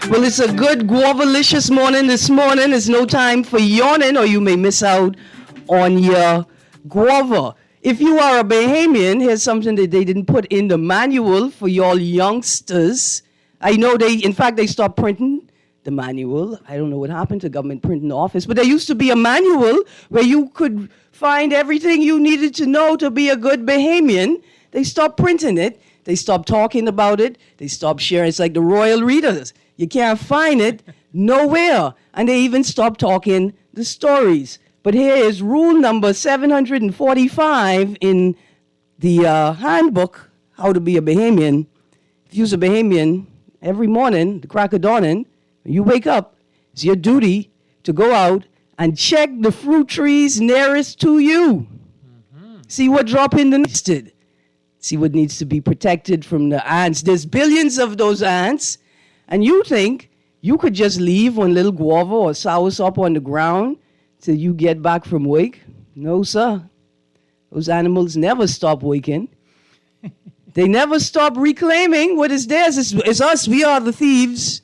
Well, it's a good guavalicious morning this morning. It's no time for yawning or you may miss out on your guava. If you are a Bahamian, here's something that they didn't put in the manual for y'all youngsters. I know in fact, they stopped printing the manual. I don't know what happened to government printing office, but there used to be a manual where you could find everything you needed to know to be a good Bahamian. They stopped printing it. They stopped talking about it. They stopped sharing. It's like the royal readers. You can't find it nowhere. And they even stopped talking the stories. But here is rule number 745 in the handbook, How to Be a Bahamian. If you're a Bahamian, every morning, the crack of dawning, when you wake up, it's your duty to go out and check the fruit trees nearest to you. Mm-hmm. See what drop in the nested. See what needs to be protected from the ants. There's billions of those ants. And you think you could just leave one little guava or soursop on the ground till you get back from wake? No, sir. Those animals never stop waking. They never stop reclaiming what is theirs. It's us. We are the thieves.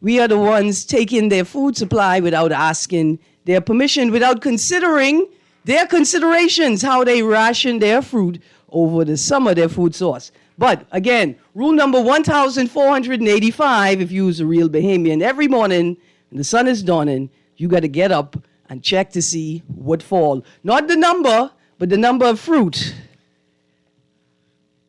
We are the ones taking their food supply without asking their permission, without considering their considerations, how they ration their fruit over the summer, their food source. But again, rule number 1485, if you was a real Bahamian, every morning when the sun is dawning, you got to get up and check to see what fall. Not the number, but the number of fruit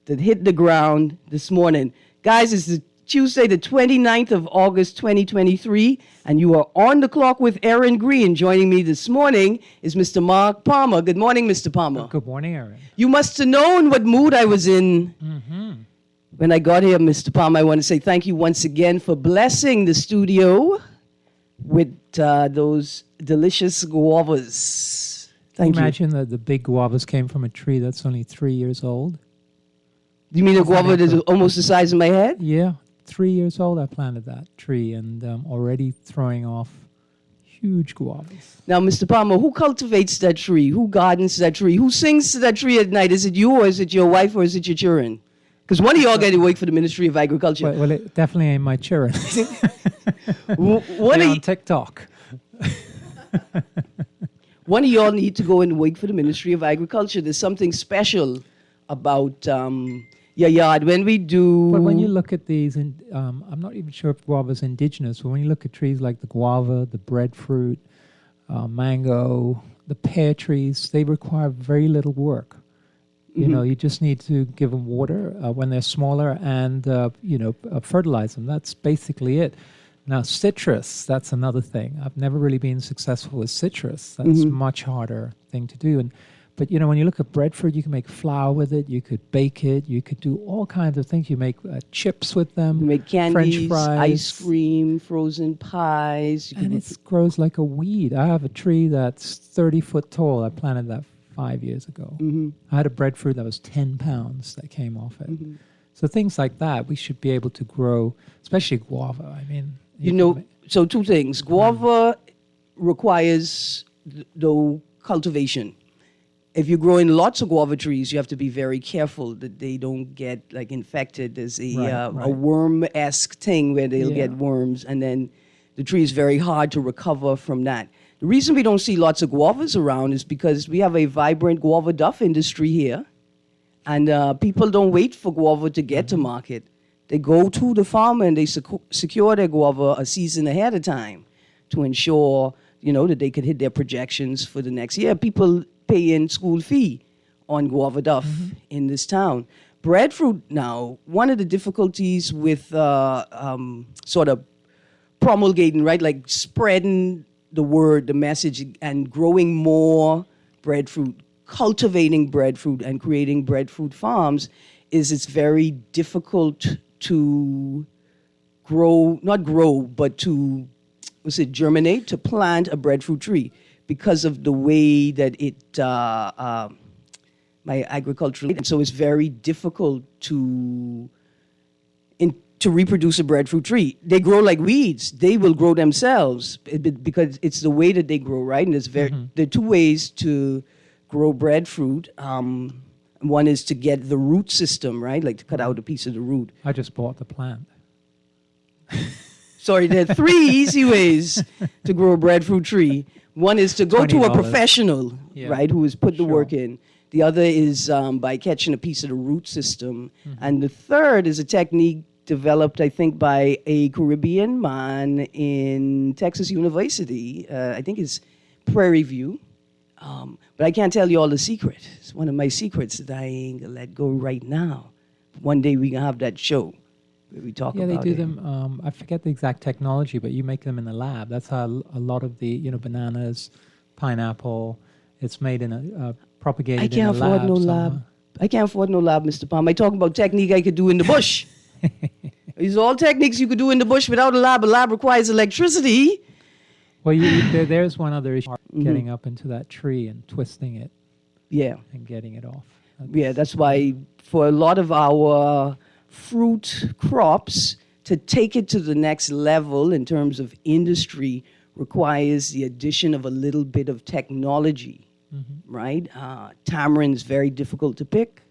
that hit the ground this morning. Guys, it's Tuesday, the 29th of August, 2023, and you are on the clock with Erin Greene. Joining me this morning is Mr. Mark Palmer. Good morning, Mr. Palmer. Good morning, Erin. You must have known what mood I was in when I got here, Mr. Palmer. I want to say thank you once again for blessing the studio with those delicious guavas. Thank you. Imagine that the big guavas came from a tree that's only 3 years old. You mean a guava that's almost the size of my head? Yeah, 3 years old I planted that tree and already throwing off huge guavas. Now, Mr. Palmer, who cultivates that tree? Who gardens that tree? Who sings to that tree at night? Is it you or is it your wife or is it your children? Because one of y'all got to work for the Ministry of Agriculture. Well, it definitely ain't my children. One on TikTok. One of y'all need to go and work for the Ministry of Agriculture. There's something special about your yard. When we do... But when you look at these, I'm not even sure if guava is indigenous, but when you look at trees like the guava, the breadfruit, mango, the pear trees, they require very little work. You know, you just need to give them water when they're smaller and, fertilize them. That's basically it. Now, citrus, that's another thing. I've never really been successful with citrus. That's much harder thing to do. But, when you look at breadfruit, you can make flour with it. You could bake it. You could do all kinds of things. You make chips with them. You make candies, French fries, ice cream, frozen pies. And it grows like a weed. I have a tree that's 30 foot tall. I planted that 5 years ago. I had a breadfruit that was 10 pounds that came off it. So things like that, we should be able to grow, especially guava. I mean... So two things. Guava requires no cultivation. If you're growing lots of guava trees, you have to be very careful that they don't get infected. There's a worm-esque thing where they'll get worms, and then the tree is very hard to recover from that. The reason we don't see lots of guavas around is because we have a vibrant guava duff industry here, and people don't wait for guava to get to market. They go to the farmer and they secure their guava a season ahead of time to ensure, that they could hit their projections for the next year. People pay in school fee on guava duff in this town. Breadfruit now, one of the difficulties with sort of promulgating, right, like spreading the word, the message, and growing more breadfruit, cultivating breadfruit and creating breadfruit farms is it's very difficult to germinate, to plant a breadfruit tree because of the way that it, my agricultural, and so it's very difficult to reproduce a breadfruit tree. They grow like weeds. They will grow themselves because it's the way that they grow, right? And there are two ways to grow breadfruit. One is to get the root system, right? Like to cut out a piece of the root. I just bought the plant. Sorry, there are three easy ways to grow a breadfruit tree. One is to go to a $20. professional, Yeah. right, who has put the Sure. work in. The other is by catching a piece of the root system. And the third is a technique developed, I think, by a Caribbean man in Texas University. I think it's Prairie View. But I can't tell you all the secret. It's one of my secrets that I ain't gonna let go right now. One day we can have that show where we talk Yeah, about they do it. them. I forget the exact technology, but you make them in the lab. That's how a lot of the bananas, pineapple. It's made in a propagated I can't in a afford lab. no somewhere. lab. I can't afford no lab, Mr. Palm. I talk about technique I could do in the bush. These are all techniques you could do in the bush without a lab. A lab requires electricity. Well, there's one other issue: getting up into that tree and twisting it Yeah. and getting it off. Yeah, that's why for a lot of our fruit crops, to take it to the next level in terms of industry requires the addition of a little bit of technology, right? Tamarin's very difficult to pick.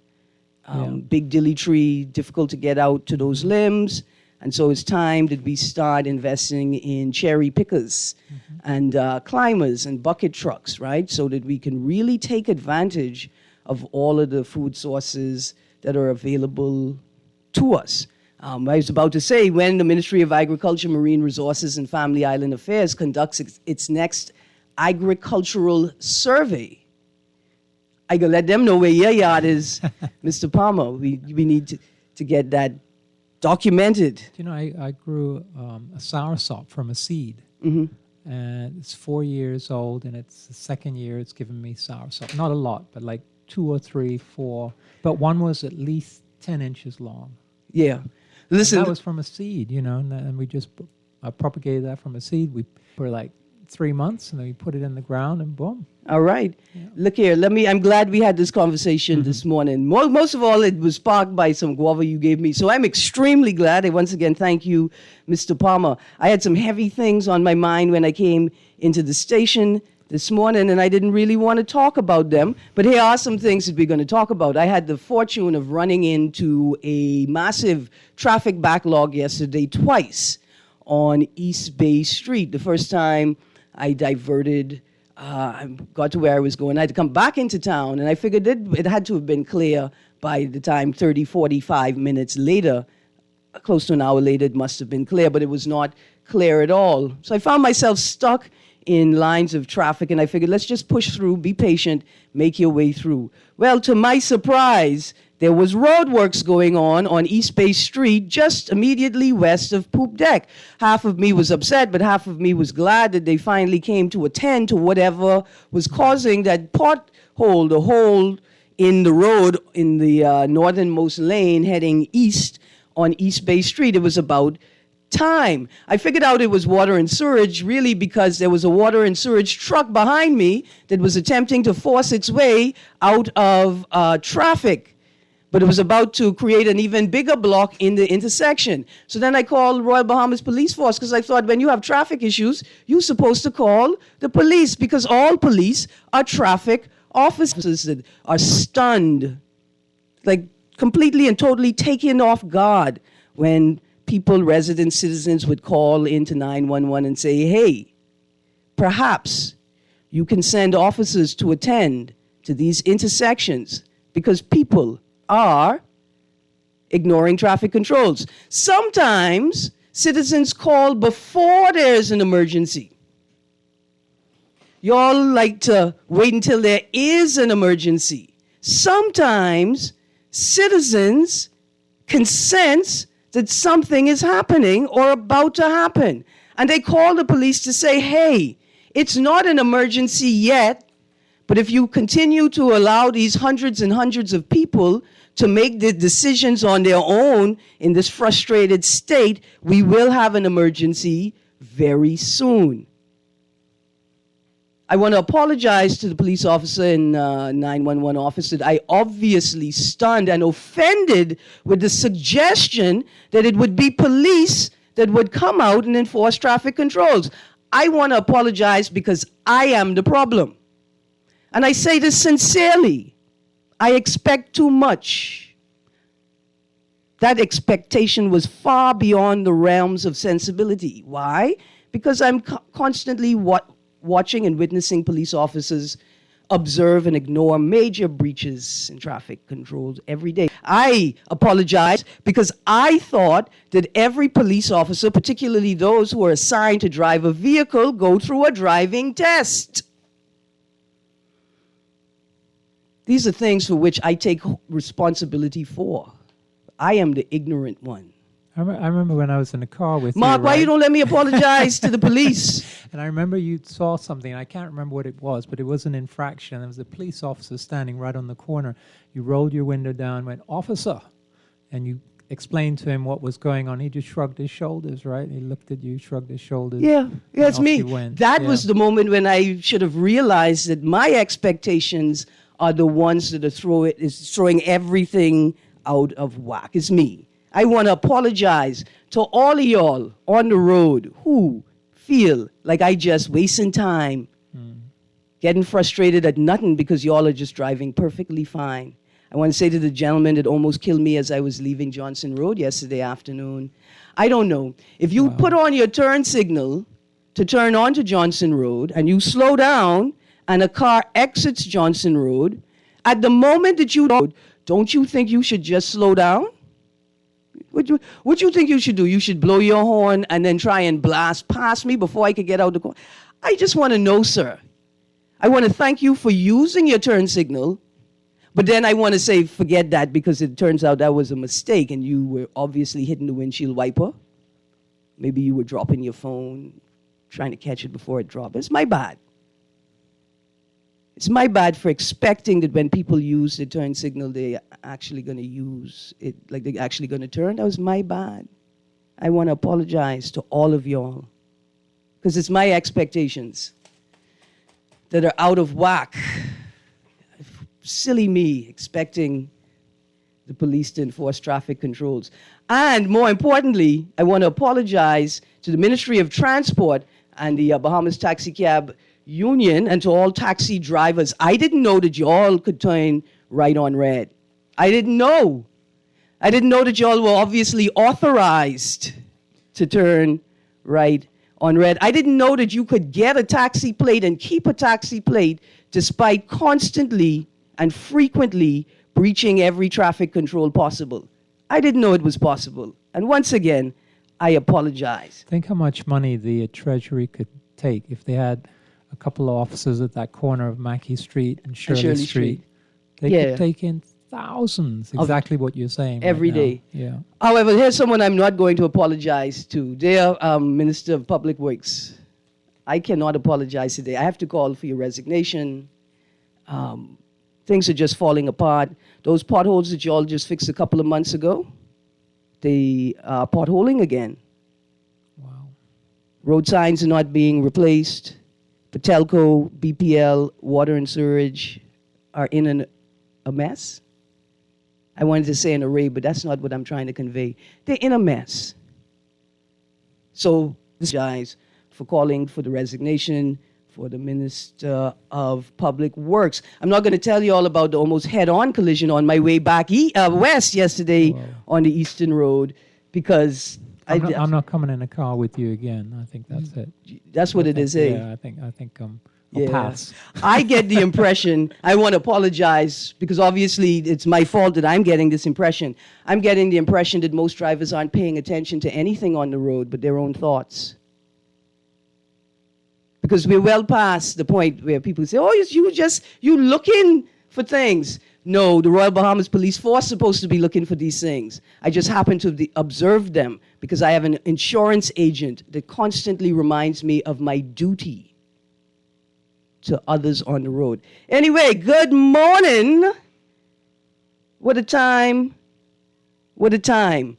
Big dilly tree, difficult to get out to those limbs. And so it's time that we start investing in cherry pickers and climbers and bucket trucks, right? So that we can really take advantage of all of the food sources that are available to us. I was about to say, when the Ministry of Agriculture, Marine Resources, and Family Island Affairs conducts its next agricultural survey, I can let them know where your yard is, Mr. Palmer. We need to get that documented. You know, I grew a soursop from a seed, and it's 4 years old, and it's the second year it's given me soursop. Not a lot, but like 2 or 3, 4. But one was at least 10 inches long. Yeah. Listen. And that was from a seed, and we just propagated that from a seed. We for like 3 months, and then we put it in the ground, and boom. All right. Yeah. Look here. I'm glad we had this conversation this morning. Most of all, it was sparked by some guava you gave me. So I'm extremely glad. I once again thank you, Mr. Palmer. I had some heavy things on my mind when I came into the station this morning, and I didn't really want to talk about them. But here are some things that we're going to talk about. I had the fortune of running into a massive traffic backlog yesterday twice on East Bay Street. The first time I diverted, I got to where I was going. I had to come back into town, and I figured it had to have been clear by the time 30, 45 minutes later. Close to an hour later, it must have been clear, but it was not clear at all. So I found myself stuck in lines of traffic, and I figured, let's just push through, be patient, make your way through. Well, to my surprise, there was roadworks going on East Bay Street, just immediately west of Poop Deck. Half of me was upset, but half of me was glad that they finally came to attend to whatever was causing that pothole, the hole in the road in the northernmost lane heading east on East Bay Street. It was about time. I figured out it was water and sewage really because there was a water and sewage truck behind me that was attempting to force its way out of traffic. But it was about to create an even bigger block in the intersection. So then I called Royal Bahamas Police Force because I thought when you have traffic issues, you're supposed to call the police because all police are traffic officers that are stunned, like completely and totally taken off guard when people, residents, citizens would call into 911 and say, hey, perhaps you can send officers to attend to these intersections because people are ignoring traffic controls. Sometimes citizens call before there's an emergency. Y'all like to wait until there is an emergency. Sometimes citizens can sense that something is happening or about to happen. And they call the police to say, hey, it's not an emergency yet, but if you continue to allow these hundreds and hundreds of people to make the decisions on their own in this frustrated state, we will have an emergency very soon. I want to apologize to the police officer and 911 officer that I obviously stunned and offended with the suggestion that it would be police that would come out and enforce traffic controls. I want to apologize because I am the problem. And I say this sincerely. I expect too much. That expectation was far beyond the realms of sensibility. Why? Because I'm constantly watching and witnessing police officers observe and ignore major breaches in traffic controls every day. I apologize because I thought that every police officer, particularly those who are assigned to drive a vehicle, go through a driving test. These are things for which I take responsibility for. I am the ignorant one. I remember when I was in the car with Mark, you, why right? you don't let me apologize to the police? And I remember you saw something. I can't remember what it was, but it was an infraction. There was a police officer standing right on the corner. You rolled your window down, went, "Officer," and you explained to him what was going on. He just shrugged his shoulders, right? He looked at you, shrugged his shoulders. Yeah, it's off me. you went. That Yeah. was the moment when I should have realized that my expectations are the ones that are throwing everything out of whack. It's me. I want to apologize to all of y'all on the road who feel like I just wasting time, getting frustrated at nothing because y'all are just driving perfectly fine. I want to say to the gentleman that almost killed me as I was leaving Johnson Road yesterday afternoon, I don't know. If you put on your turn signal to turn onto Johnson Road and you slow down and a car exits Johnson Road, at the moment that don't you think you should just slow down? What you think you should do? You should blow your horn and then try and blast past me before I could get out the car? I just want to know, sir. I want to thank you for using your turn signal, but then I want to say forget that because it turns out that was a mistake and you were obviously hitting the windshield wiper. Maybe you were dropping your phone, trying to catch it before it dropped. It's my bad. It's my bad for expecting that when people use the turn signal, they're actually going to use it, like they're actually going to turn. That was my bad. I want to apologize to all of y'all because it's my expectations that are out of whack. Silly me expecting the police to enforce traffic controls. And more importantly, I want to apologize to the Ministry of Transport and the Bahamas Taxi Cab Union and to all taxi drivers. I didn't know that you all could turn right on red. I didn't know. I didn't know that you all were obviously authorized to turn right on red. I didn't know that you could get a taxi plate and keep a taxi plate despite constantly and frequently breaching every traffic control possible. I didn't know it was possible. And once again, I apologize. Think how much money the Treasury could take if they had a couple of officers at that corner of Mackey Street and Shirley Street. They could take in thousands, exactly what you're saying. Every right day. Now. Yeah. However, here's someone I'm not going to apologize to. Dear Minister of Public Works, I cannot apologize today. I have to call for your resignation. Things are just falling apart. Those potholes that you all just fixed a couple of months ago, they are potholing again. Wow. Road signs are not being replaced. Patelco, BPL, water and sewage are in a mess. I wanted to say an array, but that's not what I'm trying to convey. They're in a mess. So, guys, for calling for the resignation for the Minister of Public Works. I'm not going to tell you all about the almost head-on collision on my way back west yesterday on the Eastern Road because I'm not coming in a car with you again. I think that's it. That's what it is, eh? Yeah, I think I'll pass. I get the impression, I want to apologize because obviously it's my fault that I'm getting this impression. I'm getting the impression that most drivers aren't paying attention to anything on the road but their own thoughts. Because we're well past the point where people say, oh, you looking for things. No, the Royal Bahamas Police Force is supposed to be looking for these things. I just happen to observe them because I have an insurance agent that constantly reminds me of my duty to others on the road. Anyway, good morning. What a time. What a time.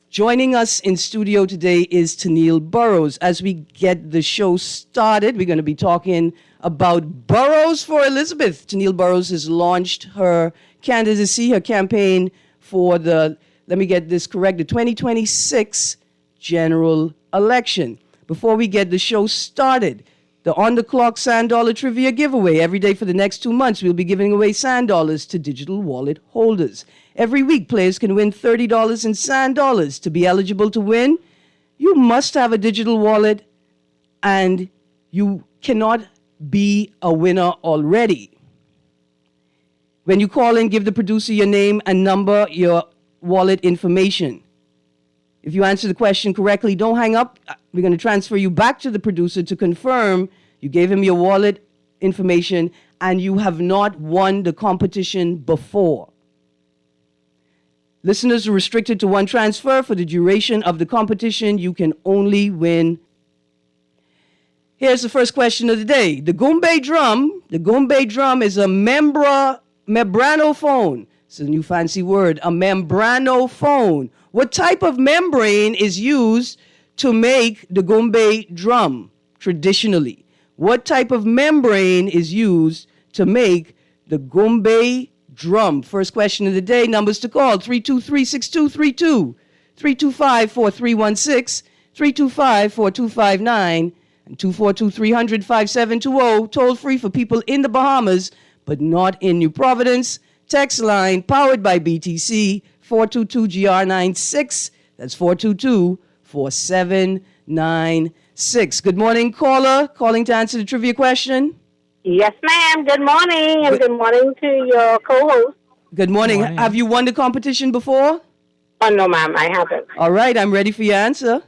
Joining us in studio today is Tennille Burrows. As we get the show started, we're going to be talking about Burrows for Elizabeth. Tennille Burrows has launched her candidacy, her campaign for the, let me get this correct, the 2026 general election. Before we get the show started, the on-the-clock sand dollar trivia giveaway. Every day for the next 2 months, we'll be giving away sand dollars to digital wallet holders. Every week, players can win $30 in sand dollars. To be eligible to win, you must have a digital wallet, and you cannot be a winner already. When you call in, give the producer your name and number, your wallet information. If you answer the question correctly, don't hang up. We're going to transfer you back to the producer to confirm you gave him your wallet information and you have not won the competition before. Listeners are restricted to one transfer. For the duration of the competition, you can only win. Here's the first question of the day. The Goombay drum is a membranophone. It's a new fancy word, a membranophone. What type of membrane is used to make the Goombay drum traditionally? What type of membrane is used to make the Goombay drum? First question of the day. Numbers to call: 323-6232, 325-4316, 325-4259, and 242-300-5720. Toll free for people in the Bahamas, but not in New Providence. Text line powered by BTC, 422-GR96. That's 422-4796. Good morning, caller. Calling to answer the trivia question. Yes, ma'am. Good morning, and good morning to your co-host. Good morning. Have you won the competition before? Oh, no, ma'am, I haven't. All right, I'm ready for your answer.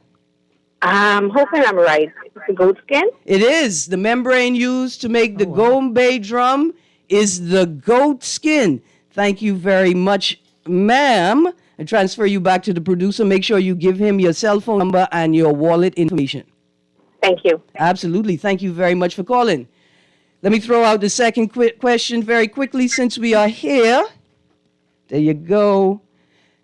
I'm hoping I'm right. It's the goat skin? It is. The membrane used to make the Goombay drum is the goat skin. Thank you very much, ma'am. I transfer you back to the producer. Make sure you give him your cell phone number and your wallet information. Thank you. Absolutely. Thank you very much for calling. Let me throw out the second question very quickly since we are here. There you go.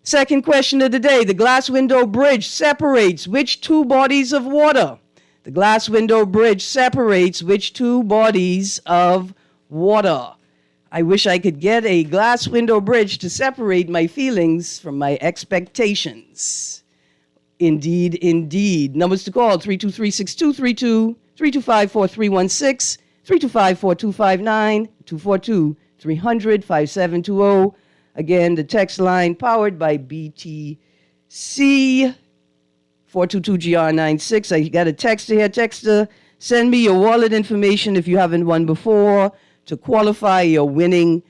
Second question of the day. The glass window bridge separates which two bodies of water? The glass window bridge separates which two bodies of water? I wish I could get a glass window bridge to separate my feelings from my expectations. Indeed, indeed. Numbers to call: 323-6232, 325-4316, 325-4259, 242-300-5720. Again, the text line powered by BTC, 422-GR96. I got a texter here. Texter, send me your wallet information if you haven't won before to qualify your winning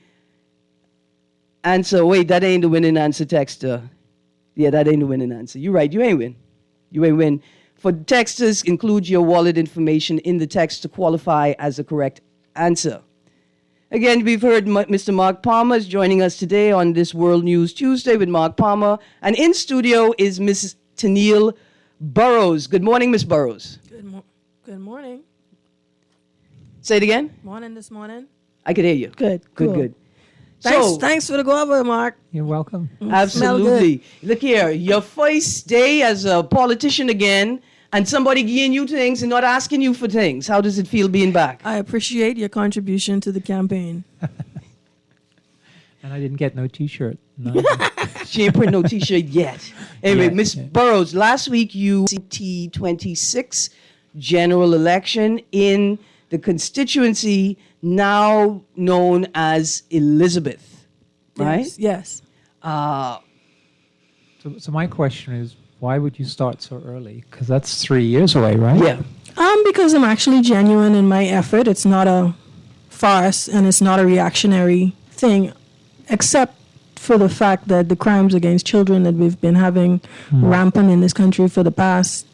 answer. Wait, that ain't the winning answer, texter. Yeah, that ain't the winning answer. You're right. You ain't win. You ain't win. For texters, include your wallet information in the text to qualify as a correct answer. Again, we've heard Mr. Mark Palmer is joining us today on this World News Tuesday with Mark Palmer. And in studio is Mrs. Tennille Burrows. Good morning, Miss Burrows. Good morning. Say it again. Morning this morning. I could hear you. Good. Cool. Good. Thanks for the guava, Mark. You're welcome. Absolutely. Look here, your first day as a politician again, and somebody giving you things and not asking you for things. How does it feel being back? I appreciate your contribution to the campaign. And I didn't get no T-shirt. No. She ain't print no T-shirt yet. Anyway, Yeah, Miss yeah. Burrows, last week you T26 general election in the constituency now known as Elizabeth, right? Yes. So my question is, why would you start so early? Because that's 3 years away, right? Yeah. Because I'm actually genuine in my effort. It's not a farce and it's not a reactionary thing, except for the fact that the crimes against children that we've been having rampant in this country for the past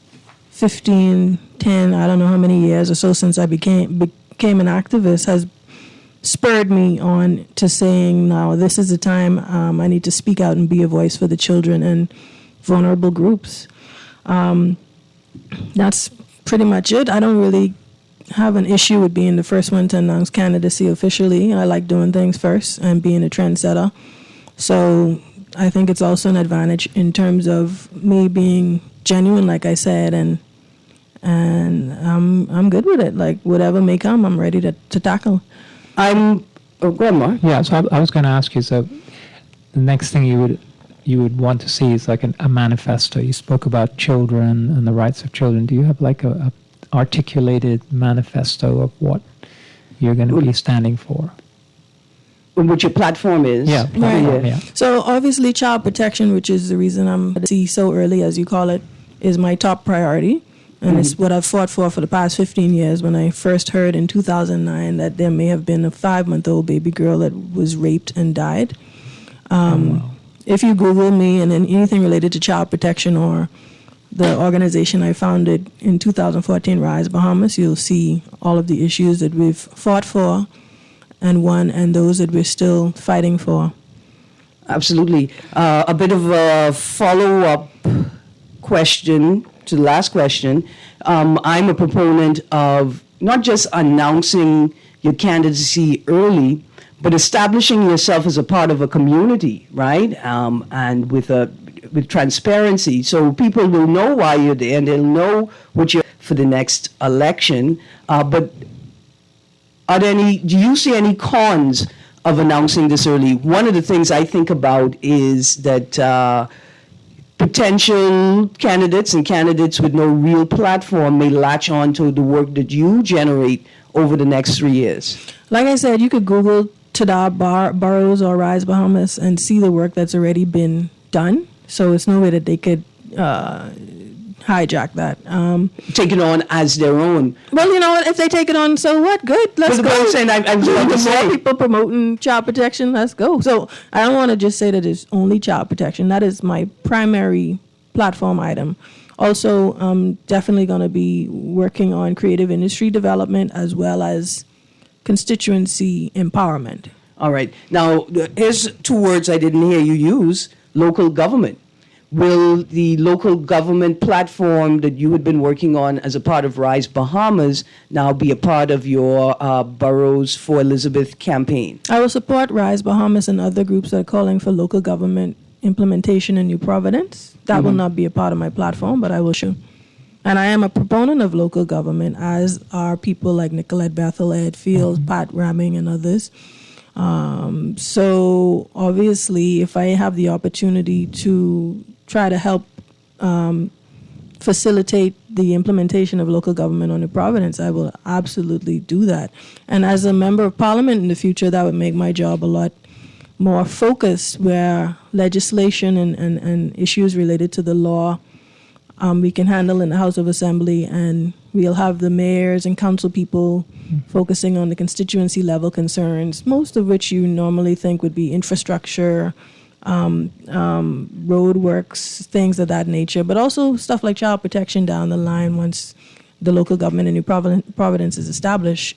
15, 10, I don't know how many years or so since I became an activist has spurred me on to saying, now this is the time I need to speak out and be a voice for the children and vulnerable groups. That's pretty much it. I don't really have an issue with being the first one to announce candidacy officially. I like doing things first and being a trendsetter. So I think it's also an advantage in terms of me being genuine, like I said, and I'm good with it. Like whatever may come, I'm ready to tackle. Go ahead, Mark. Yeah, so I was going to ask you, so the next thing you would want to see is like a manifesto. You spoke about children and the rights of children. Do you have like a articulated manifesto of what you're going to be standing for. What your platform is. Yeah, platform, yeah. So obviously child protection, which is the reason I'm at sea so early, as you call it, is my top priority. And it's what I've fought for the past 15 years. When I first heard in 2009 that there may have been a 5-month-old baby girl that was raped and died. If you Google me and then anything related to child protection or the organization I founded in 2014, Rise Bahamas, you'll see all of the issues that we've fought for and won, and those that we're still fighting for. Absolutely. A bit of a follow-up question to the last question. I'm a proponent of not just announcing your candidacy early, but establishing yourself as a part of a community, right? And with transparency, so people will know why you're there and they'll know what you're for the next election. But do you see any cons of announcing this early? One of the things I think about is that potential candidates and candidates with no real platform may latch on to the work that you generate over the next 3 years. Like I said, you could Google Tada Burrows or Rise Bahamas and see the work that's already been done. So it's no way that they could hijack that. Take it on as their own. Well, you know what? If they take it on, so what? Good. Let's go. I'm saying, I was about to The say. more people promoting child protection, let's go. So I don't want to just say that it's only child protection. That is my primary platform item. Also, I'm definitely going to be working on creative industry development as well as constituency empowerment. All right. Now, here's 2 words I didn't hear you use: local government. Will the local government platform that you had been working on as a part of Rise Bahamas now be a part of your Burrows for Elizabeth campaign? I will support Rise Bahamas and other groups that are calling for local government implementation in New Providence. That will not be a part of my platform, but I will show. And I am a proponent of local government, as are people like Nicolette Bethel, Ed Fields, Pat Ramming, and others. So obviously, if I have the opportunity to try to help facilitate the implementation of local government on New Providence, I will absolutely do that. And as a member of parliament in the future, that would make my job a lot more focused, where legislation and issues related to the law we can handle in the House of Assembly, and we'll have the mayors and council people focusing on the constituency level concerns, most of which you normally think would be infrastructure, road works, things of that nature, but also stuff like child protection down the line once the local government in New Providence is established.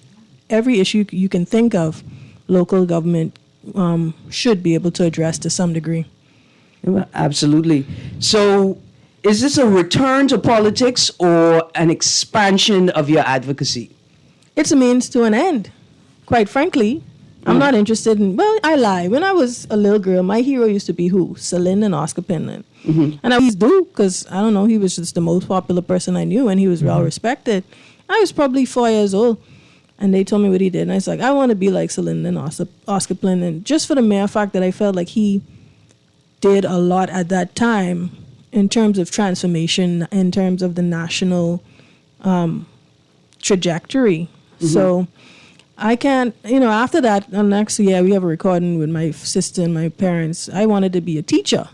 Every issue you can think of, local government should be able to address to some degree. Absolutely. So is this a return to politics or an expansion of your advocacy? It's a means to an end. Quite frankly, I'm not interested in, well, I lie. When I was a little girl, my hero used to be who? Celine and Oscar Penland. And I always do, because, I don't know, he was just the most popular person I knew, and he was well respected. I was probably 4 years old, and they told me what he did. And I was like, I want to be like Celine and Oscar Penland, just for the mere fact that I felt like he did a lot at that time in terms of transformation, in terms of the national trajectory. So I can't, after that, next year we have a recording with my sister and my parents. I wanted to be a teacher.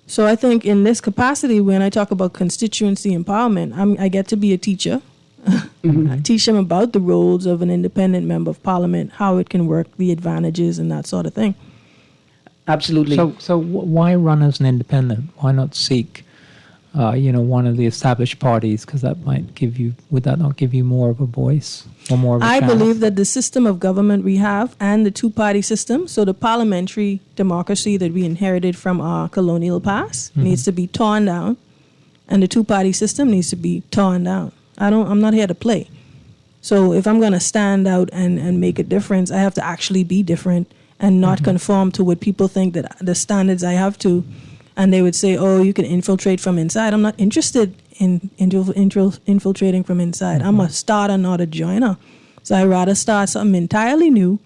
So I think in this capacity, when I talk about constituency empowerment, I get to be a teacher. I teach them about the roles of an independent member of parliament, how it can work, the advantages, and that sort of thing. Absolutely. So why run as an independent? Why not seek, one of the established parties? Because would that not give you more of a voice or more of a I chance? believe that the system of government we have and the two-party system, so the parliamentary democracy that we inherited from our colonial past, needs to be torn down, and the two-party system needs to be torn down. I'm not here to play. So if I'm going to stand out and make a difference, I have to actually be different and not conform to what people think that the standards I have to. And they would say, oh, you can infiltrate from inside. I'm not interested in infiltrating from inside. I'm a starter, not a joiner. So I'd rather start something entirely new,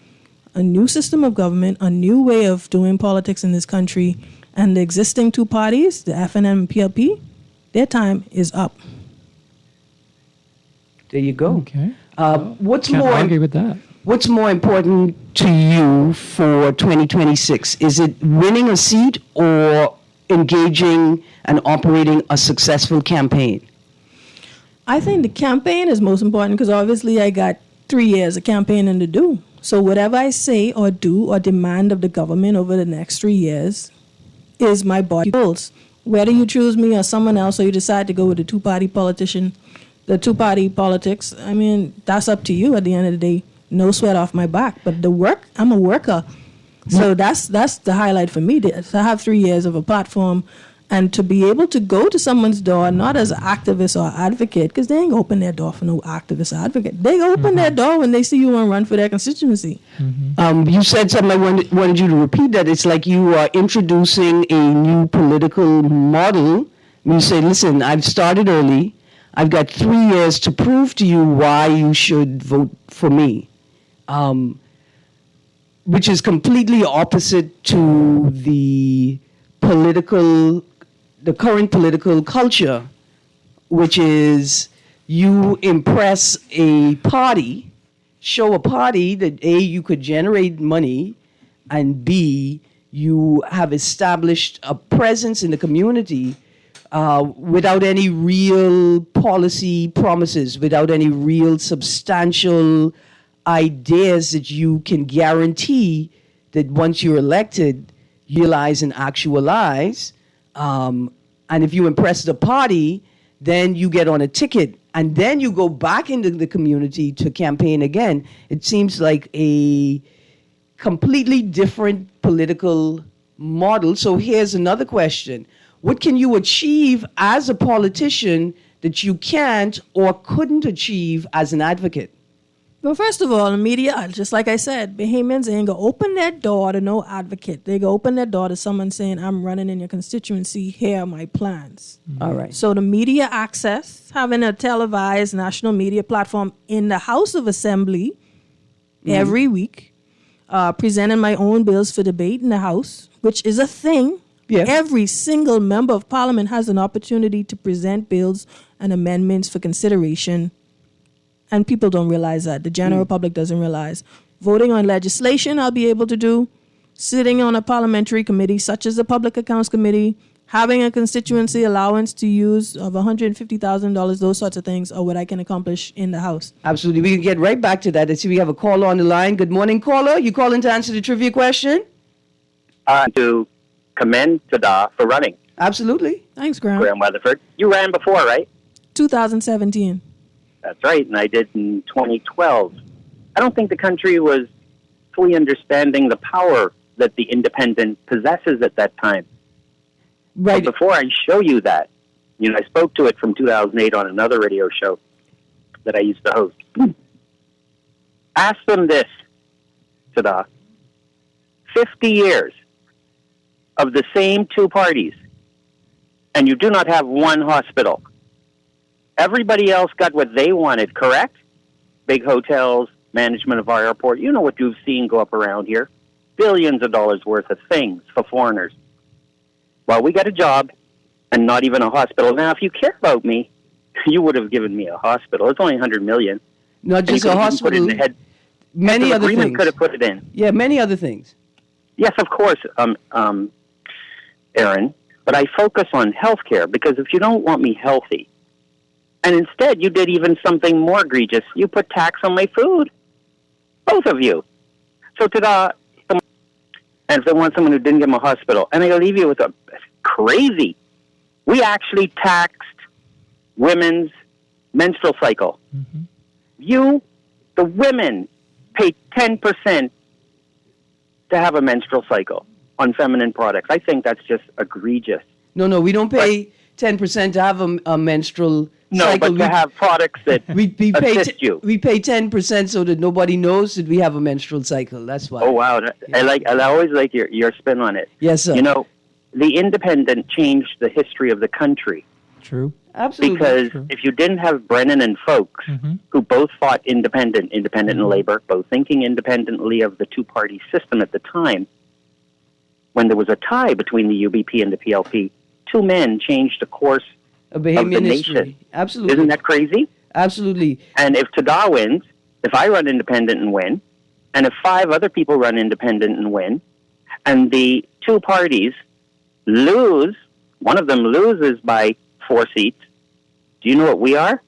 a new system of government, a new way of doing politics in this country. And the existing two parties, the FNM and PLP, their time is up. There you go. Okay. What's Can't more? argue with that. What's more important to you for 2026? Is it winning a seat or engaging and operating a successful campaign? I think the campaign is most important because obviously I got 3 years of campaigning to do. So whatever I say or do or demand of the government over the next 3 years is my body goals. Whether you choose me or someone else or you decide to go with the two-party politics, I mean, that's up to you at the end of the day. No sweat off my back. But the work, I'm a worker. So that's the highlight for me, to have 3 years of a platform and to be able to go to someone's door, not as an activist or advocate, because they ain't open their door for no activist or advocate. They open their door when they see you want to run for their constituency. You said something, I wanted you to repeat that. It's like you are introducing a new political model. You say, listen, I've started early. I've got 3 years to prove to you why you should vote for me. Which is completely opposite to the current political culture, which is you impress a party, show a party that A, you could generate money, and B, you have established a presence in the community without any real policy promises, without any real substantial ideas that you can guarantee that once you're elected, realize and actualize. And if you impress the party, then you get on a ticket and then you go back into the community to campaign again. It seems like a completely different political model. So here's another question. What can you achieve as a politician that you can't or couldn't achieve as an advocate? Well, first of all, the media, just like I said, Bahamians ain't gonna open their door to no advocate. They go open their door to someone saying, I'm running in your constituency, here are my plans. All right. So the media access, having a televised national media platform in the House of Assembly every week, presenting my own bills for debate in the House, which is a thing. Yeah. Every single member of parliament has an opportunity to present bills and amendments for consideration. And people don't realize that. The general public doesn't realize. Voting on legislation, I'll be able to do. Sitting on a parliamentary committee, such as the Public Accounts Committee, having a constituency allowance to use of $150,000, those sorts of things are what I can accomplish in the House. Absolutely. We can get right back to that. I see we have a caller on the line. Good morning, caller. You calling to answer the trivia question? To commend Tada for running. Absolutely. Thanks, Graham. Graham Weatherford. You ran before, right? 2017. That's right, and I did in 2012. I don't think the country was fully understanding the power that the independent possesses at that time. Right. But before I show you that, I spoke to it from 2008 on another radio show that I used to host. Ask them this, Tada. 50 years of the same two parties, and you do not have one hospital. Everybody else got what they wanted, correct? Big hotels, management of our airport. You know what you've seen go up around here. Billions of dollars worth of things for foreigners. Well, we got a job and not even a hospital. Now, if you care about me, you would have given me a hospital. It's only $100 million. Not just a hospital. Many other things. Could have put it in. Yeah, many other things. Yes, of course, Erin. But I focus on healthcare because if you don't want me healthy, and instead you did even something more egregious, you put tax on my food. Both of you. So and if they want someone who didn't get them a hospital, and I leave you with a crazy. We actually taxed women's menstrual cycle. Mm-hmm. The women, pay 10% to have a menstrual cycle on feminine products. I think that's just egregious. No, we don't pay 10% to have a menstrual cycle. But to have products that assist you. We pay 10% so that nobody knows that we have a menstrual cycle. That's why. Oh, wow. Yeah. I always like your spin on it. Yes, sir. The Independent changed the history of the country. True. Absolutely. Because if you didn't have Brennan and Folks, who both fought independent and labor, both thinking independently of the two-party system at the time, when there was a tie between the UBP and the PLP, two men changed the course of the nation. Absolutely. Isn't that crazy? Absolutely. And if Tada wins, if I run independent and win, and if 5 other people run independent and win, and the 2 parties lose, one of them loses by 4 seats, do you know what we are?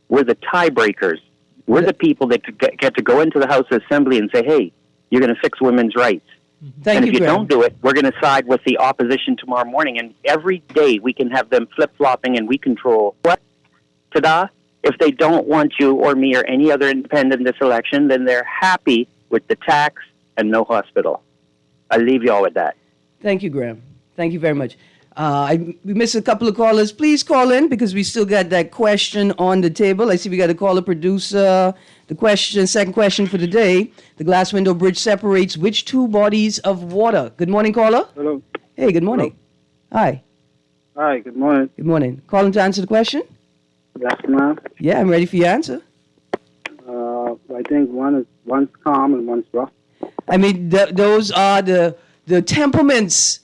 We're the tiebreakers. We're the people that get to go into the House of Assembly and say, hey, you're going to fix women's rights. Thank And if you Graham. don't do it, we're going to side with the opposition tomorrow morning. And every day we can have them flip-flopping and we control what? Tada? If they don't want you or me or any other independent in this election, then they're happy with the tax and no hospital. I'll leave you all with that. Thank you, Graham. Thank you very much. We missed a couple of callers. Please call in because we still got that question on the table. I see we got a caller producer. The second question for today. The glass window bridge separates which 2 bodies of water? Good morning, caller. Hello. Hey, good morning. Hi. Hi, good morning. Good morning. Calling to answer the question? Yes, ma'am. Yeah, I'm ready for your answer. I think one's calm and one's rough. I mean, those are the temperaments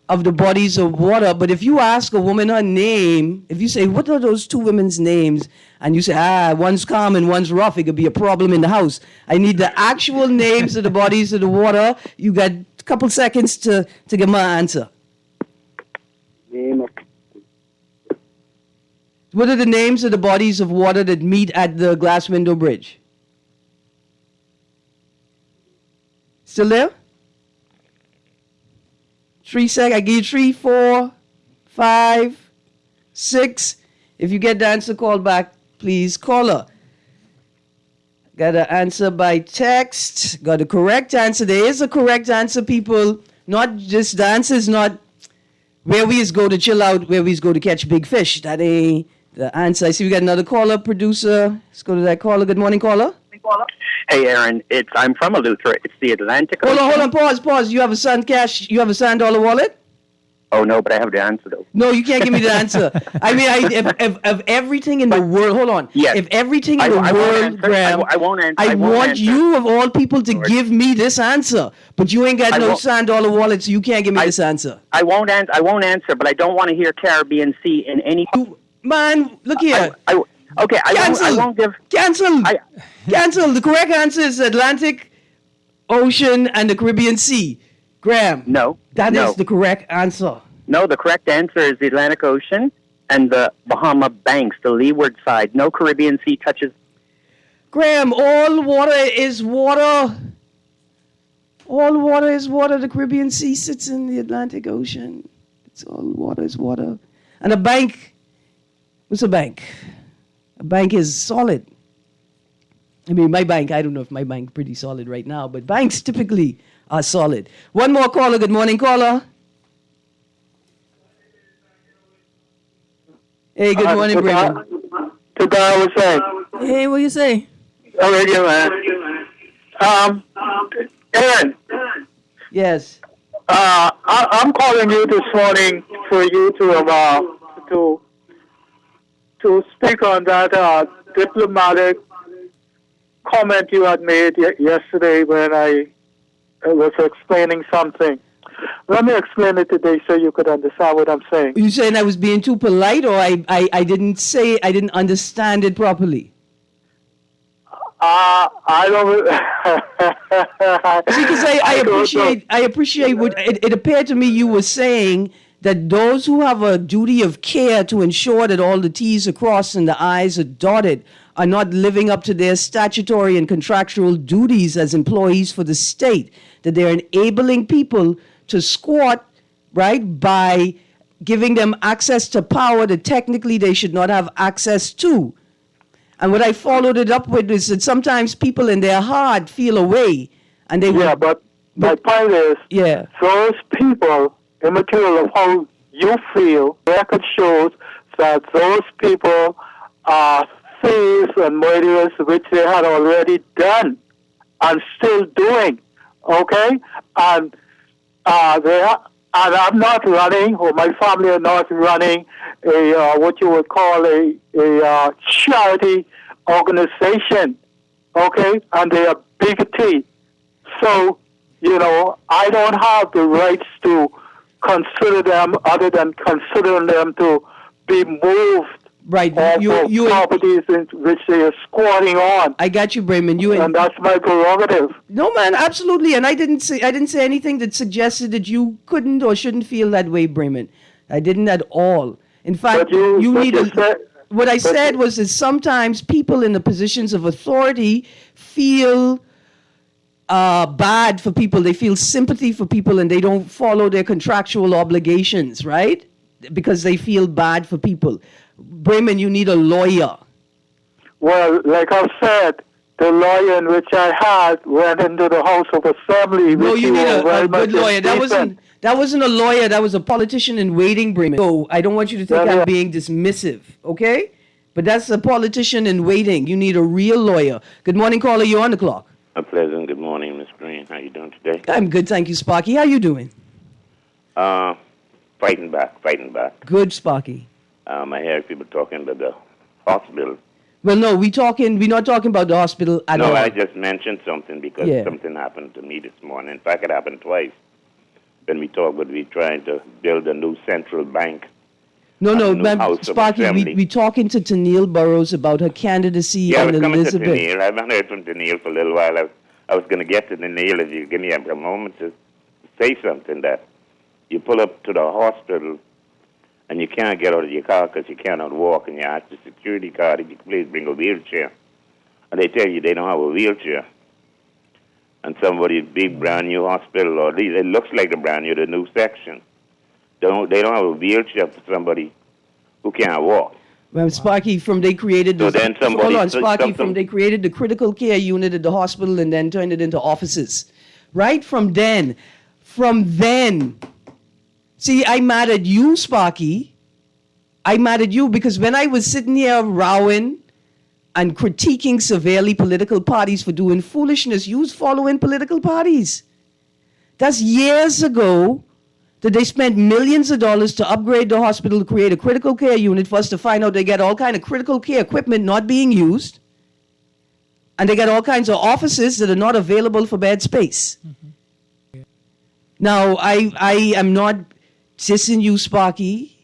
of the bodies of water. But if you ask a woman her name, if you say, what are those 2 women's names? And you say, one's calm and one's rough, it could be a problem in the house. I need the actual names of the bodies of the water. You got a couple seconds to give my answer. Name of What are the names of the bodies of water that meet at the glass window bridge? Still there? 3 seconds. I give you 3, 4, 5, 6. If you get the answer, call back, please. Caller. Got an answer by text. Got a correct answer. There is a correct answer, people. Not just the answer is not where we is go to chill out, where we is go to catch big fish. That ain't the answer. I see we got another caller, producer. Let's go to that caller. Good morning, caller. Hey, Erin, I'm from Eleuthera. It's the Atlantic Ocean. Hold on, pause. You have a Sun Cash, you have a Sand Dollar wallet? Oh, no, but I have the answer, though. No, you can't give me the answer. I mean, if everything in the world, hold on. Yes. If everything in the I won't world, answer. Graham, I won't answer. I won't want answer. you of all people to give me this answer. But you ain't got I no won't- Sand Dollar wallet, so you can't give me this answer. I won't answer, but I don't want to hear Caribbean Sea in any... Man, look here. Okay, I won't give... Cancel. I- Cancel. The correct answer is Atlantic Ocean and the Caribbean Sea. Graham. No. That no. is the correct answer. No, the correct answer is the Atlantic Ocean and the Bahama Banks, the leeward side. No Caribbean Sea touches... Graham, all water is water. All water is water. The Caribbean Sea sits in the Atlantic Ocean. It's all water is water. And a bank, what's a bank? A bank is solid. I mean, my bank, I don't know if my bank is pretty solid right now, but banks typically are solid. One more caller. Good morning, caller. Hey, good morning, Brigham. Tada, what's that? Hey, what you say? Oh, radio, man. Erin, Yes. I'm calling you this morning for you to speak on that diplomatic comment you had made yesterday when I was explaining something. Let me explain it today so you could understand what I'm saying. You saying I was being too polite, or I didn't say, I didn't understand it properly? I don't. See, because I appreciate what it appeared to me you were saying, that those who have a duty of care to ensure that all the T's are crossed and the I's are dotted are not living up to their statutory and contractual duties as employees for the state, that they're enabling people to squat, right, by giving them access to power that technically they should not have access to. And what I followed it up with is that sometimes people in their heart feel a way, and they Yeah, but my point is, yeah. those people, immaterial of how you feel, record shows that those people are thieves and murderers, which they had already done and still doing. Okay, and and I'm not running, or my family are not running a what you would call a charity organization. Okay, and they are big T. So, you know, I don't have the rights to consider them other than considering them to be moved Right. of properties in which they are squatting on. I got you, Brayman. And that's my prerogative. No, man, absolutely. And I didn't say anything that suggested that you couldn't or shouldn't feel that way, Brayman. I didn't at all. In fact, what I said was that sometimes people in the positions of authority feel bad for people. They feel sympathy for people and they don't follow their contractual obligations, right? Because they feel bad for people. Brayman, you need a lawyer. Well, like I said, the lawyer in which I had went into the House of Assembly. No, you need a good lawyer. That wasn't a lawyer. That was a politician in waiting, Brayman. So I don't want you to think I'm being dismissive, okay? But that's a politician in waiting. You need a real lawyer. Good morning, caller. You're on the clock. A pleasant good morning, Miss Greene. How you doing today? I'm good, thank you, Sparky. How you doing? Fighting back. Good, Sparky. I hear people talking about the hospital. Well, no, we're not talking about the hospital at all. No, I just mentioned something because something happened to me this morning. In fact, it happened twice. When we talked about we trying to build a new central bank. No, Sparky, we talking to Tennille Burrows about her candidacy and Elizabeth. To Tennille. I haven't heard from Tennille for a little while. I was going to get to Tennille if you give me a moment to say something that you pull up to the hospital and you can't get out of your car because you cannot walk, and you ask the security guard if you can please bring a wheelchair. And they tell you they don't have a wheelchair. And somebody's big brand new hospital, or it looks like the brand new, the new section. They don't have a wheelchair for somebody who can't walk. Well, Sparky, from they created the they created the critical care unit at the hospital and then turned it into offices. Right from then. See, I'm mad at you, Sparky. I'm mad at you because when I was sitting here rowing and critiquing severely political parties for doing foolishness, you was following political parties. That's years ago that they spent millions of dollars to upgrade the hospital, to create a critical care unit for us to find out they get all kind of critical care equipment not being used. And they got all kinds of offices that are not available for bed space. Mm-hmm. Now, I am not dissing you, Sparky,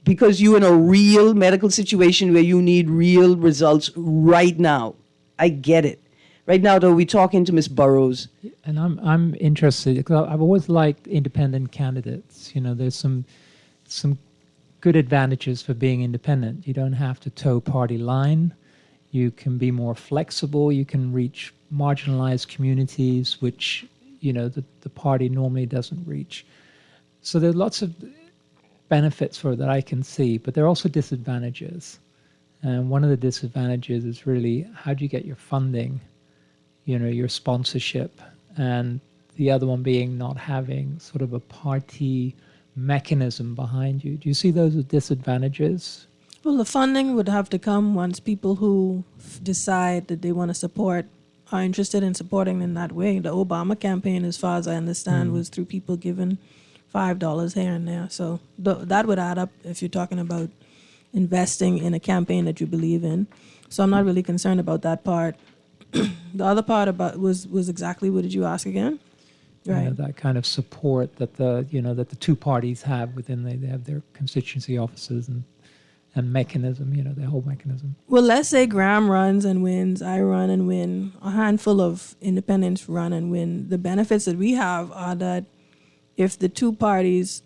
because you're in a real medical situation where you need real results right now. I get it. Right now, though, we're talking to Ms. Burrows. And I'm interested because I've always liked independent candidates. You know, there's some good advantages for being independent. You don't have to toe party line. You can be more flexible. You can reach marginalized communities, which, you know, the party normally doesn't reach. So there are lots of benefits for it that I can see, but there are also disadvantages. And one of the disadvantages is really how do you get your funding, you know, your sponsorship, and the other one being not having sort of a party mechanism behind you. Do you see those as disadvantages? Well, the funding would have to come once people who decide that they want to support are interested in supporting in that way. The Obama campaign, as far as I understand, was through people giving $5 here and there. So that would add up if you're talking about investing in a campaign that you believe in. So I'm not really concerned about that part. The other part about was exactly what did you ask again? Right. You know, that kind of support that the two parties have within they have their constituency offices and mechanism, you know, their whole mechanism. Well, let's say Graham runs and wins, I run and win, a handful of independents run and win. The benefits that we have are that if the two parties,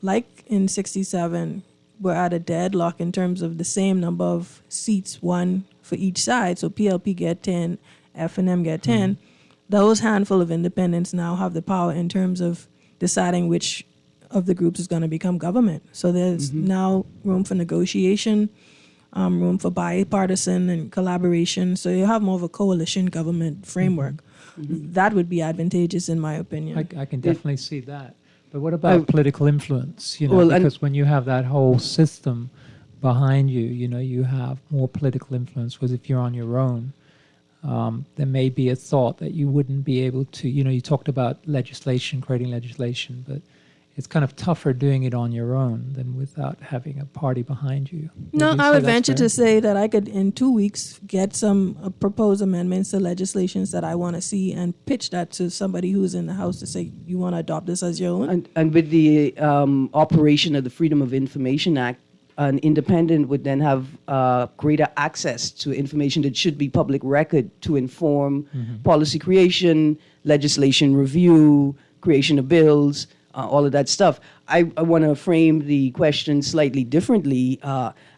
like in 67, were at a deadlock in terms of the same number of seats, one for each side, so PLP get 10, F&M get 10, those handful of independents now have the power in terms of deciding which of the groups is going to become government. So there's now room for negotiation, room for bipartisan and collaboration. So you have more of a coalition government framework. That would be advantageous in my opinion. I can definitely see that. But what about political influence? You know, because when you have that whole system behind you, you know, you have more political influence. Whereas if you're on your own, there may be a thought that you wouldn't be able to, you know, you talked about legislation, creating legislation, but it's kind of tougher doing it on your own than without having a party behind you. No, I would venture to say that I could, in 2 weeks, get some proposed amendments to legislations that I want to see and pitch that to somebody who's in the House to say, you want to adopt this as your own? And with the operation of the Freedom of Information Act, an independent would then have greater access to information that should be public record to inform policy creation, legislation review, creation of bills, all of that stuff. I want to frame the question slightly differently.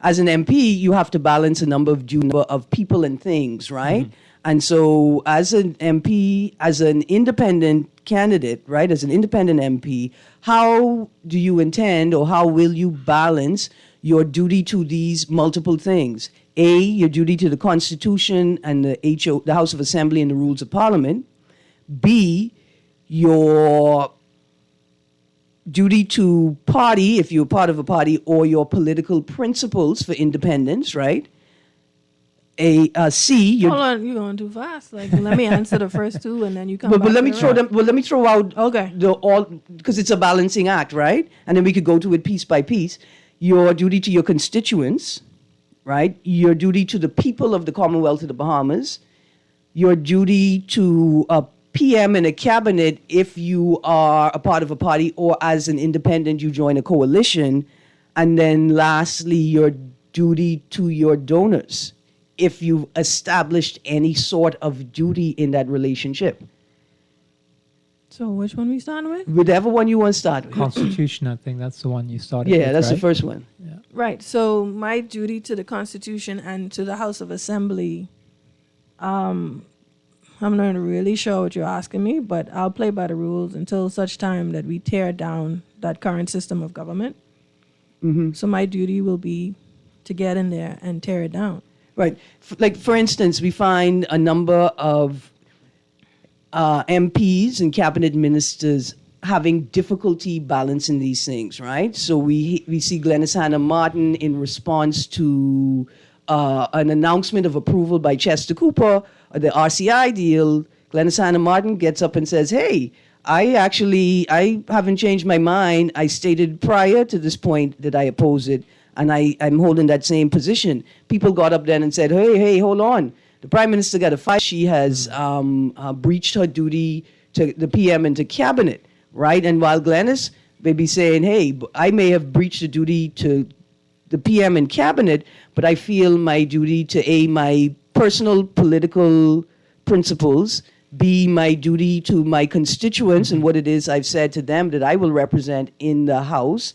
As an MP, you have to balance a number of people and things, right? And so as an MP, as an independent candidate, right, as an independent MP, how do you intend or how will you balance your duty to these multiple things? A, your duty to the Constitution and the House of Assembly and the rules of Parliament. B, your duty to party, if you're part of a party, or your political principles for independence, right? C, Hold on, you're going too fast. Like, let me answer the first two, and then you come. but let me throw them. Well, let me throw out Okay. the all because it's a balancing act, right? And then we could go to it piece by piece. Your duty to your constituents, right? Your duty to the people of the Commonwealth of the Bahamas. Your duty to a PM and a cabinet if you are a part of a party or as an independent you join a coalition. And then lastly, your duty to your donors if you've established any sort of duty in that relationship. So which one we starting with? Whatever one you want to start with. Constitution, I think that's the one you started with, Yeah, that's the right? first one. Right. So my duty to the Constitution and to the House of Assembly, I'm not really sure what you're asking me, but I'll play by the rules until such time that we tear down that current system of government. So my duty will be to get in there and tear it down. Right. Like, for instance, we find a number of MPs and cabinet ministers having difficulty balancing these things, right? So we see Glenys Hanna Martin in response to an announcement of approval by Chester Cooper, the RCI deal. Glenys Hanna Martin gets up and says, hey, I haven't changed my mind. I stated prior to this point that I oppose it, and I'm holding that same position. People got up then and said, hey, hold on. The Prime Minister got a fight. She has breached her duty to the PM and to Cabinet, right? And while Glenys may be saying, hey, I may have breached the duty to the PM and Cabinet, but I feel my duty to my personal political principles, B, my duty to my constituents and what it is I've said to them that I will represent in the House,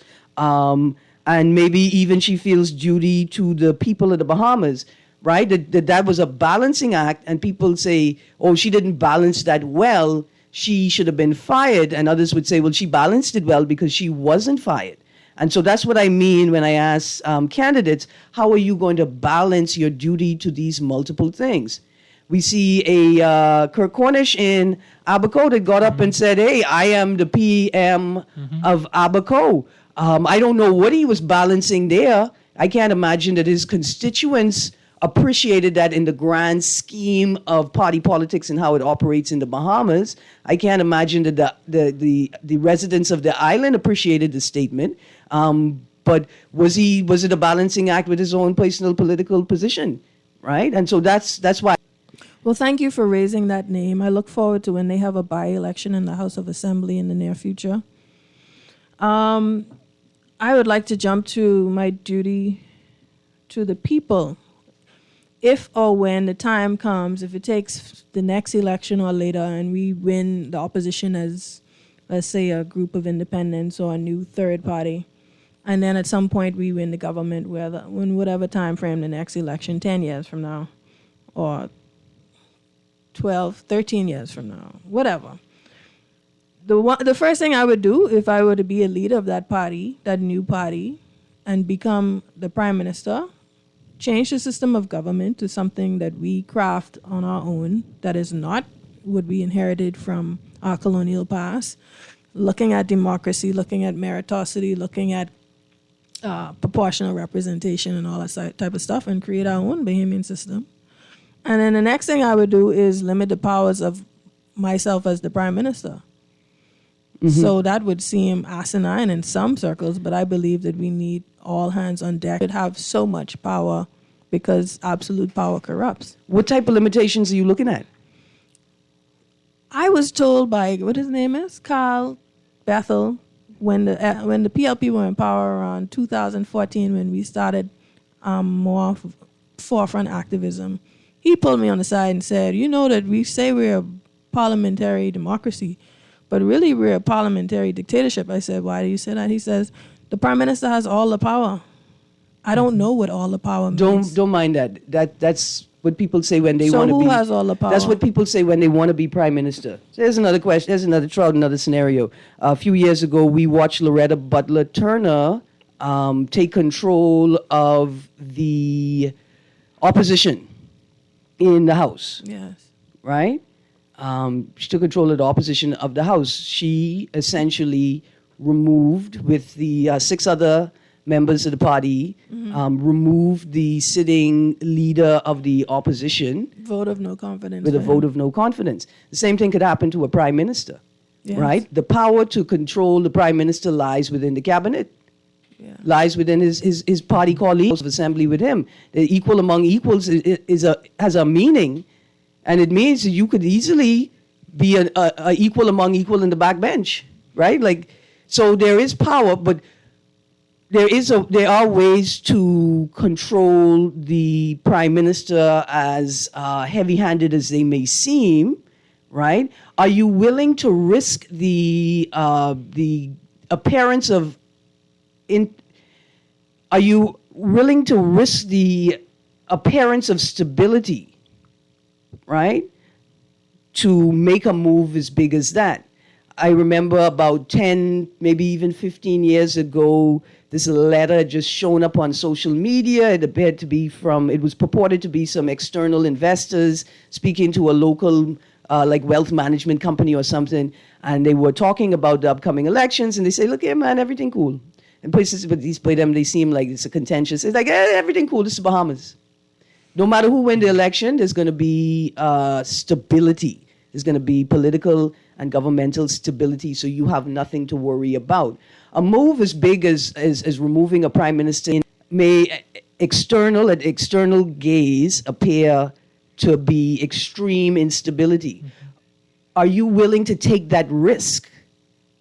and maybe even she feels duty to the people of the Bahamas, right? That was a balancing act, and people say, oh, she didn't balance that well, she should have been fired, and others would say, well, she balanced it well because she wasn't fired. And so that's what I mean when I ask candidates, how are you going to balance your duty to these multiple things? We see a Kirk Cornish in Abaco that got up and said, hey, I am the PM of Abaco. I don't know what he was balancing there. I can't imagine that his constituents appreciated that in the grand scheme of party politics and how it operates in the Bahamas. I can't imagine that the residents of the island appreciated the statement. But was it a balancing act with his own personal political position, right? And so that's why. Well, thank you for raising that name. I look forward to when they have a by-election in the House of Assembly in the near future. I would like to jump to my duty to the people. If or when the time comes, if it takes the next election or later and we win the opposition as, let's say, a group of independents or a new third party, and then at some point we win the government, when whatever time frame the next election, 10 years from now, or 12, 13 years from now, whatever. The first thing I would do if I were to be a leader of that party, that new party, and become the prime minister, change the system of government to something that we craft on our own, that is not what we inherited from our colonial past, looking at democracy, looking at meritocracy, looking at proportional representation and all that type of stuff, and create our own Bahamian system. And then the next thing I would do is limit the powers of myself as the prime minister. So that would seem asinine in some circles, but I believe that we need all hands on deck to have so much power because absolute power corrupts. What type of limitations are you looking at? I was told by, what his name is? Carl Bethel, when the PLP were in power around 2014, when we started more forefront activism, he pulled me on the side and said, "You know that we say we're a parliamentary democracy, but really we're a parliamentary dictatorship." I said, "Why do you say that?" He says, "The prime minister has all the power." I don't know what all the power means. Don't mind that. That's what people say when they So want to be. who has all the power? That's what people say when they want to be prime minister. So there's another question. There's another another scenario. A few years ago, we watched Loretta Butler Turner take control of the opposition in the House. Yes. Right? She took control of the opposition of the House. She essentially removed, with the 6 other members of the party, removed the sitting leader of the opposition Vote of no confidence. with a for vote him. of no confidence. The same thing could happen to a prime minister, Yes. right? The power to control the prime minister lies within the cabinet, Yeah. lies within his party colleagues of assembly with him. The equal among equals has a meaning, and it means that you could easily be a equal among equal in the backbench, right? Like, so there is power, but there are ways to control the prime minister, as heavy-handed as they may seem, right? Are you willing to risk the appearance of Are you willing to risk the appearance of stability, right, to make a move as big as that? I remember about 10, maybe even 15 years ago, this letter had just shown up on social media. It appeared to be it was purported to be some external investors speaking to a local like wealth management company or something. And they were talking about the upcoming elections. And they say, "Look here, man, everything cool." And places, but these play them, they seem like it's a contentious. It's like, everything cool, this is Bahamas. No matter who wins the election, there's going to be stability. There's going to be political and governmental stability, so you have nothing to worry about. A move as big as removing a prime minister may at external gaze appear to be extreme instability. Are you willing to take that risk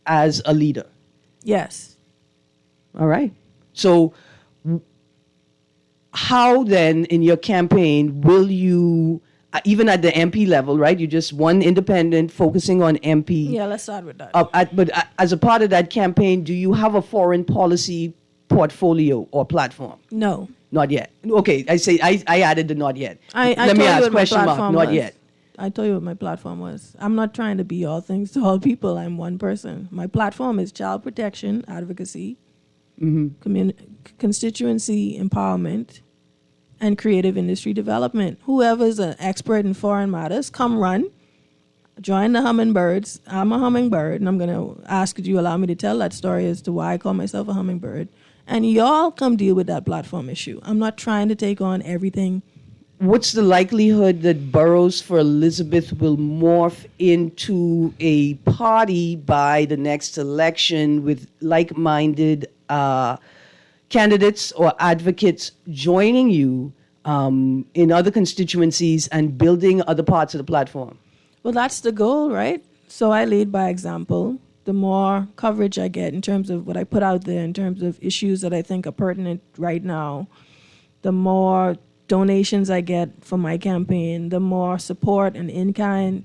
as a leader? Yes. All right. So how then in your campaign will you, even at the MP level, right? You just one independent focusing on MP. Yeah, let's start with that. But as a part of that campaign, do you have a foreign policy portfolio or platform? No. Not yet. Okay, I added the not yet. I Let told me you ask, what my question mark, platform not was. yet. I told you what my platform was. I'm not trying to be all things to all people. I'm one person. My platform is child protection, advocacy, constituency empowerment, and creative industry development. Whoever's an expert in foreign matters, come run. Join the hummingbirds. I'm a hummingbird, and I'm going to ask, could you allow me to tell that story as to why I call myself a hummingbird? And y'all come deal with that platform issue. I'm not trying to take on everything. What's the likelihood that Burroughs for Elizabeth will morph into a party by the next election with like-minded candidates or advocates joining you in other constituencies and building other parts of the platform? Well, that's the goal, right? So I lead by example. The more coverage I get in terms of what I put out there, in terms of issues that I think are pertinent right now, the more donations I get for my campaign, the more support and in-kind,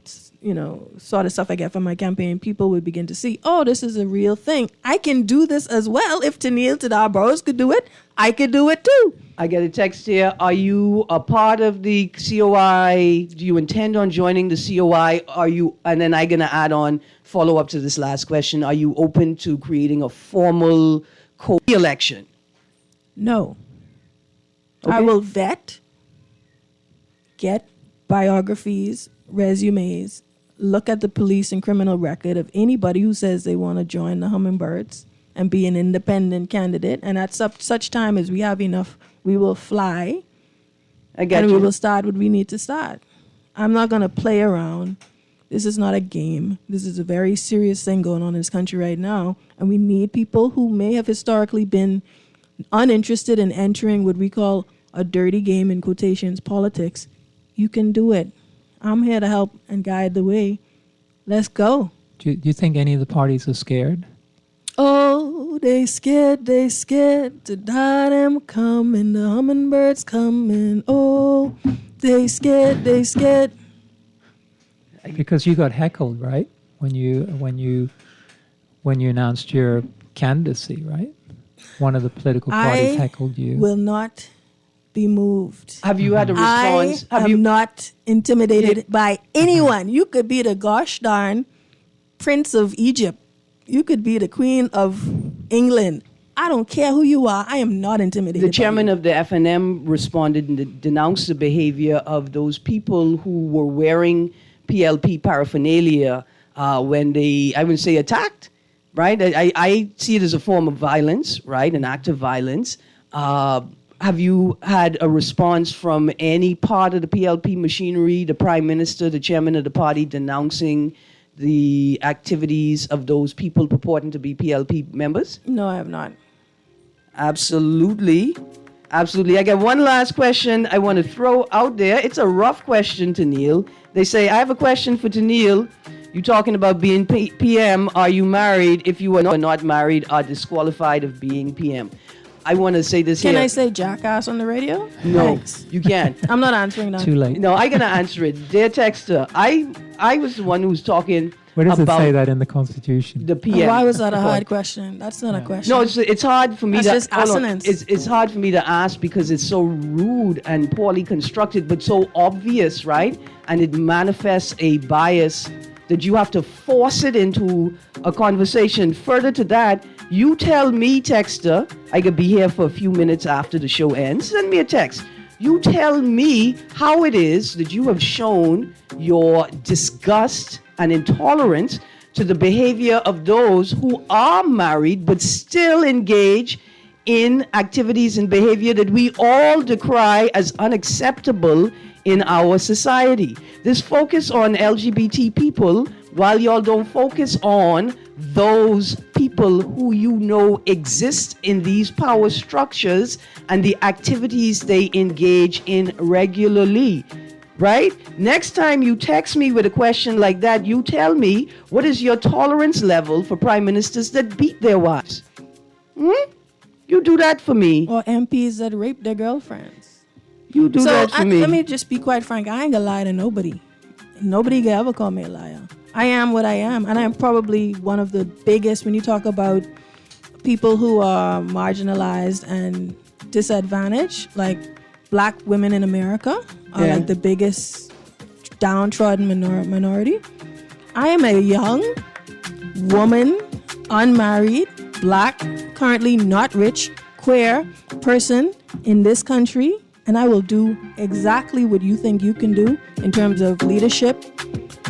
sort of stuff I get from my campaign, people would begin to see, oh, this is a real thing. I can do this as well. If Tadar Burroughs could do it, I could do it too. I get a text here. Are you a part of the COI? Do you intend on joining the COI? And then I'm going to add on, follow up to this last question. Are you open to creating a formal co-election? No. Okay. I will vet, get biographies, resumes, look at the police and criminal record of anybody who says they want to join the Hummingbirds and be an independent candidate. And at such time as we have enough, we will fly. We will start what we need to start. I'm not going to play around. This is not a game. This is a very serious thing going on in this country right now. And we need people who may have historically been uninterested in entering what we call a dirty game, in quotations, politics. You can do it. I'm here to help and guide the way. Let's go. Do you think any of the parties are scared? Oh, they scared to die them coming, the hummingbirds coming. Oh, they scared. Because you got heckled, right? When you announced your candidacy, right? One of the political parties heckled you. Will not be moved. Have you had a response? I am not intimidated by anyone. You could be the gosh darn Prince of Egypt. You could be the Queen of England. I don't care who you are. I am not intimidated. The chairman of the FNM responded and denounced the behavior of those people who were wearing PLP paraphernalia when they, I would say, attacked, right? I see it as a form of violence, right? An act of violence. Have you had a response from any part of the PLP machinery, the prime minister, the chairman of the party, denouncing the activities of those people purporting to be PLP members? No, I have not. Absolutely. Absolutely. I got one last question I want to throw out there. It's a rough question to Neil. They say, I have a question for Neil. You talking about being PM. Are you married? If you are not married, are disqualified of being PM. I want to say this Can here. I say jackass on the radio? No, Thanks. you can't. I'm not answering that. Too late. No, I'm going to answer it. Dear texter, I was the one who was talking Where does about it say that in the Constitution? the PM. Why was that a hard question? That's not a question. No, it's hard for me That's to just hold on. assonance. It's hard for me to ask because it's so rude and poorly constructed, but so obvious, right? And it manifests a bias that you have to force it into a conversation. Further to that, you tell me, texter, I could be here for a few minutes after the show ends. Send me a text. You tell me how it is that you have shown your disgust and intolerance to the behavior of those who are married but still engage in activities and behavior that we all decry as unacceptable in our society. This focus on LGBT people, while y'all don't focus on those people who you know exist in these power structures and the activities they engage in regularly. Right? Next time you text me with a question like that, you tell me, what is your tolerance level for prime ministers that beat their wives? You do that for me. Or MPs that rape their girlfriends. You do that for me. Let me just be quite frank. I ain't gonna lie to nobody. Nobody can ever call me a liar. I am what I am. And I'm probably one of the biggest, when you talk about people who are marginalized and disadvantaged, like Black women in America are like the biggest downtrodden minority. I am a young woman, unmarried, Black, currently not rich, queer person in this country, and I will do exactly what you think you can do in terms of leadership,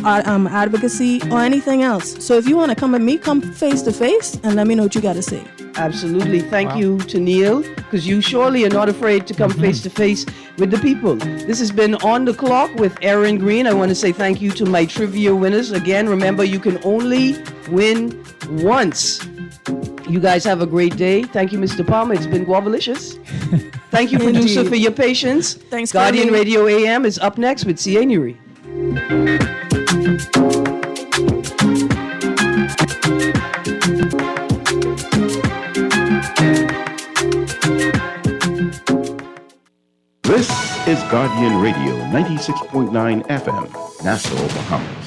advocacy, or anything else. So if you want to come at me, come face to face and let me know what you got to say. Absolutely. Thank you to Neil, because you surely are not afraid to come face to face with the people. This has been On the Clock with Erin Greene. I want to say thank you to my trivia winners. Again, remember, you can only win once. You guys have a great day. Thank you, Mr. Palmer. It's been guavalicious. Thank you, producer, Indeed. for your patience. Thanks, Guardian Carly. Radio AM is up next with C.A. Nuri. This is Guardian Radio 96.9 FM, Nassau, Bahamas.